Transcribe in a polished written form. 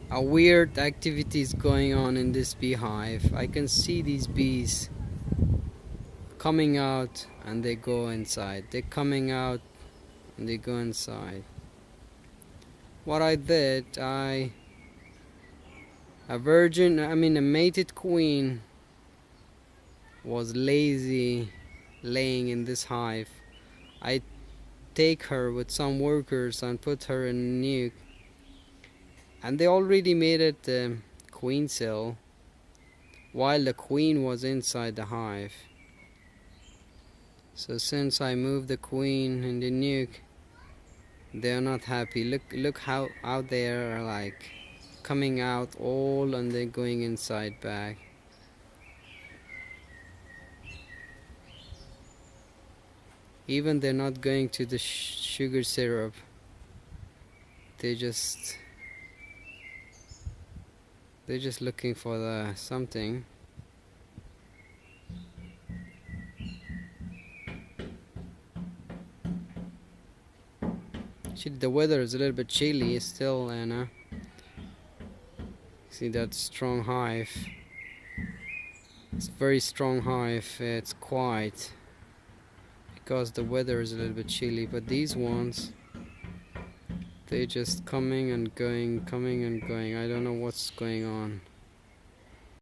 A weird activity is going on in this beehive. I can see these bees coming out and they go inside. They're coming out and they go inside. What I did, a mated queen was lazy laying in this hive. I take her with some workers and put her in a nuke, and they already made it the queen cell while the queen was inside the hive. So since I moved the queen in the nuke, they're not happy. Look how out there, like coming out all and then going inside back. Even they're not going to the sugar syrup. They just they're just looking for the something. Actually, the weather is a little bit chilly still, Anna. See that strong hive? It's very strong hive. It's quiet because the weather is a little bit chilly. But these ones, they're just coming and going, coming and going. I don't know what's going on.